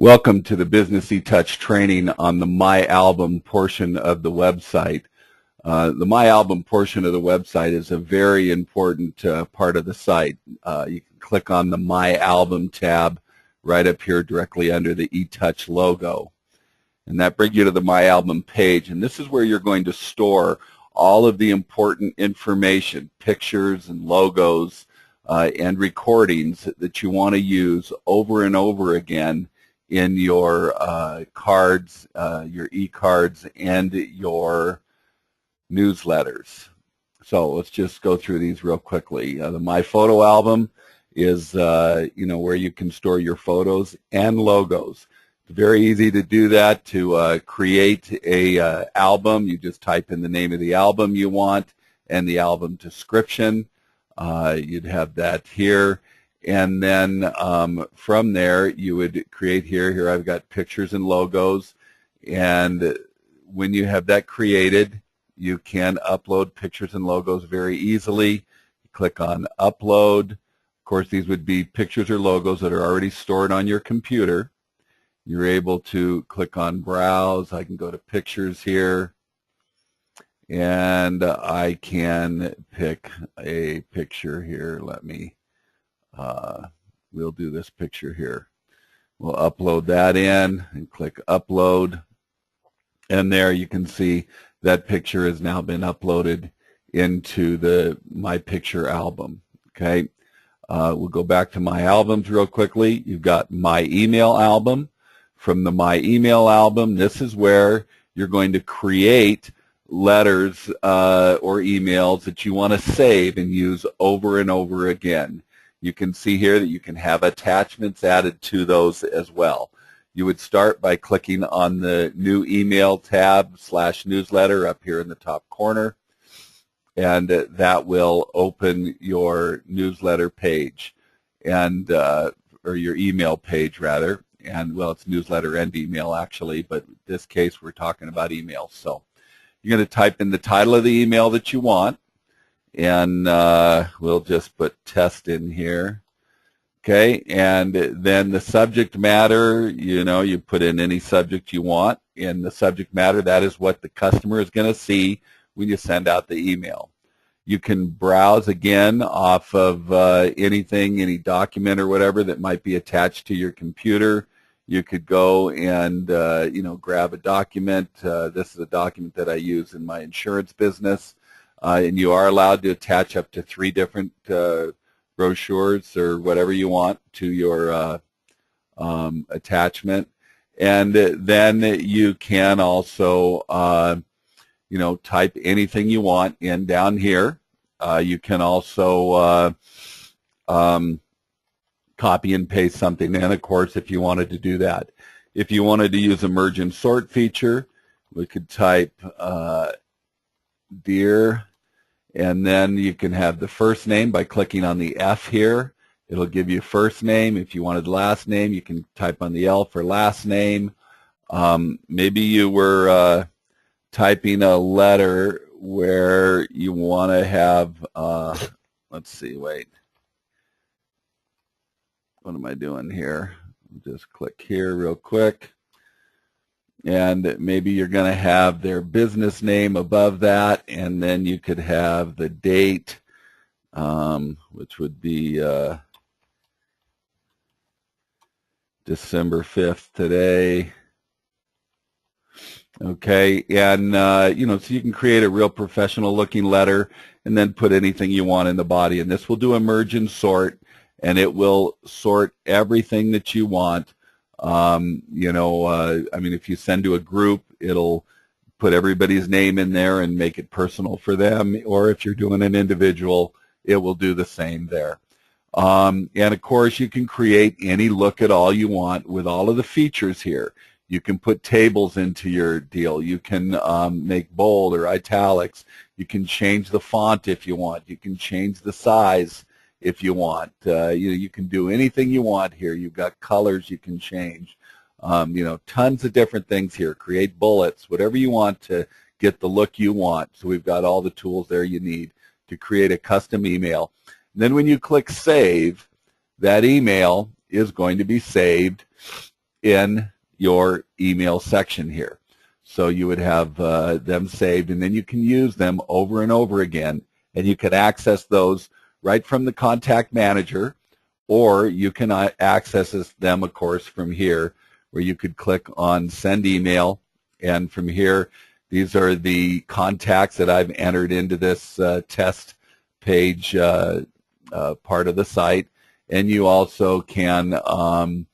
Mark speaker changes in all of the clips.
Speaker 1: Welcome to the Business eTouch training on the My Album portion of the website. The My Album portion of the website is a very important part of the site. You can click on the My Album tab right up here directly under the eTouch logo. And that brings you to the My Album page. And this is where you're going to store all of the important information, pictures and logos and recordings that you want to use over and over again in your cards, your e-cards, and your newsletters. So let's just go through these real quickly. The My Photo Album is where you can store your photos and logos. It's very easy to do that. To create a album, you just type in the name of the album you want and the album description. You'd have that here. And then from there, you would create here I've got pictures and logos. And when you have that created, you can upload pictures and logos very easily. Click on Upload. Of course, these would be pictures or logos that are already stored on your computer. You're able to click on Browse. I can go to Pictures here. And I can pick a picture here. We'll do this picture here. We'll upload that in and click Upload. And there you can see that picture has now been uploaded into the My Picture album. Okay. We'll go back to My Albums real quickly. You've got My Email album. From the My Email album, this is where you're going to create letters or emails that you want to save and use over and over again. You can see here that you can have attachments added to those as well. You would start by clicking on the New Email tab / newsletter up here in the top corner, and that will open your newsletter page, and or your email page rather. And well, it's newsletter and email actually, but in this case we're talking about email. So you're going to type in the title of the email that you want, and we'll just put test in here. Okay, and then the subject matter, you put in any subject you want. In the subject matter, that is what the customer is going to see when you send out the email. You can browse again off of anything, any document or whatever that might be attached to your computer. You could go and grab a document. This is a document that I use in my insurance business, and you are allowed to attach up to 3 different brochures or whatever you want to your attachment. And then you can also type anything you want in down here. You can also copy and paste something in, of course, if you wanted to do that. If you wanted to use a merge and sort feature, we could type Dear, and then you can have the first name by clicking on the F here. It'll give you first name. If you wanted last name, you can type on the L for last name. Maybe you were typing a letter where you want to have, let's see, wait. What am I doing here? Just click here real quick. And maybe you're going to have their business name above that, and then you could have the date, which would be December 5th today. Okay, and so you can create a real professional looking letter and then put anything you want in the body. And this will do a merge and sort, and it will sort everything that you want. I mean, if you send to a group, it'll put everybody's name in there and make it personal for them. Or if you're doing an individual, it will do the same there. And of course, you can create any look at all you want with all of the features here. You can put tables into your deal. You can make bold or italics. You can change the font if you want. You can change the size if you want. You can do anything you want here. You've got colors you can change. Tons of different things here. Create bullets, whatever you want to get the look you want. So we've got all the tools there you need to create a custom email. And then when you click Save, that email is going to be saved in your email section here. So you would have them saved, and then you can use them over and over again, and you can access those right from the Contact Manager, or you can access them, of course, from here, where you could click on Send Email, and from here, these are the contacts that I've entered into this test page part of the site, and you also can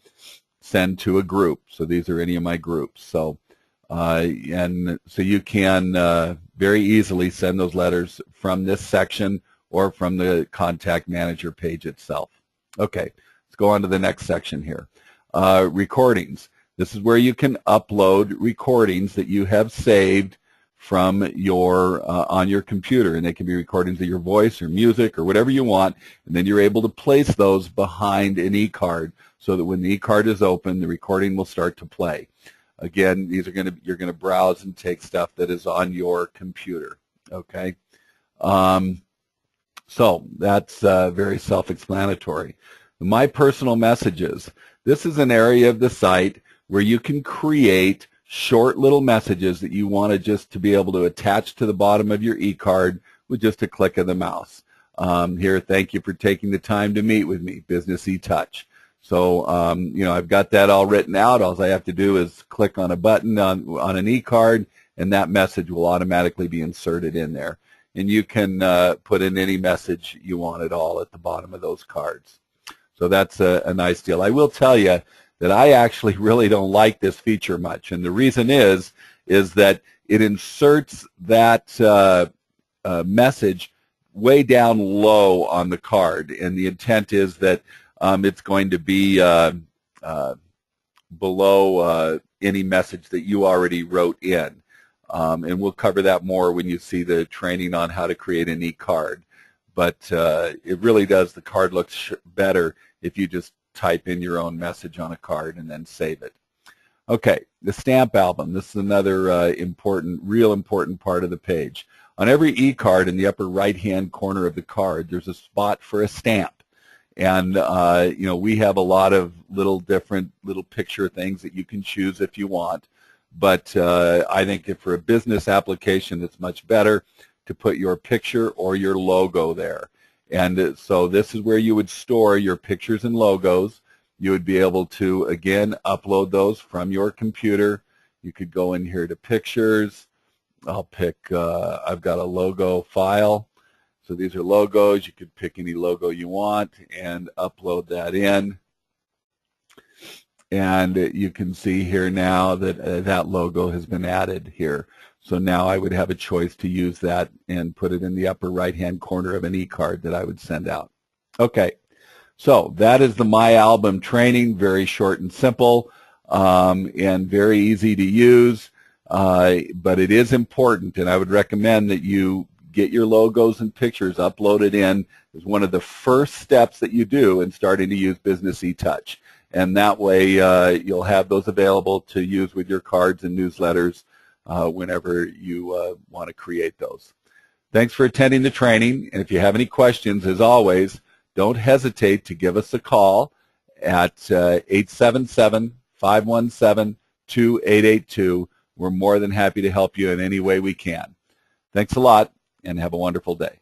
Speaker 1: send to a group. So these are any of my groups. So and so you can very easily send those letters from this section or from the Contact Manager page itself. Okay, let's go on to the next section here. Recordings. This is where you can upload recordings that you have saved from your on your computer, and they can be recordings of your voice or music or whatever you want, and then you're able to place those behind an e-card so that when the e-card is open, the recording will start to play. Again, these are you're going to browse and take stuff that is on your computer. Okay, so that's very self-explanatory. My personal messages. This is an area of the site where you can create short little messages that you want to just to be able to attach to the bottom of your e-card with just a click of the mouse. Here, thank you for taking the time to meet with me, Business eTouch. So, you know, I've got that all written out. All I have to do is click on a button on an e-card, and that message will automatically be inserted in there. And you can put in any message you want at all at the bottom of those cards. So that's a nice deal. I will tell you that I actually really don't like this feature much, and the reason is that it inserts that message way down low on the card, and the intent is that it's going to be below any message that you already wrote in, and we'll cover that more when you see the training on how to create an e-card. But it really does, the card looks better if you just type in your own message on a card and then save it. Okay, the stamp album. This is another real important part of the page. On every e-card in the upper right-hand corner of the card, there's a spot for a stamp. And, you know, we have a lot of different little picture things that you can choose if you want. But I think if for a business application, it's much better to put your picture or your logo there. And so this is where you would store your pictures and logos. You would be able to, again, upload those from your computer. You could go in here to Pictures. I'll pick, I've got a logo file. So these are logos. You could pick any logo you want and upload that in. And you can see here now that that logo has been added here. So now I would have a choice to use that and put it in the upper right-hand corner of an e-card that I would send out. Okay, so that is the My Album training, very short and simple and very easy to use, but it is important, and I would recommend that you get your logos and pictures uploaded in as one of the first steps that you do in starting to use Business eTouch. And that way you'll have those available to use with your cards and newsletters whenever you want to create those. Thanks for attending the training, and if you have any questions, as always, don't hesitate to give us a call at 877-517-2882. We're more than happy to help you in any way we can. Thanks a lot, and have a wonderful day.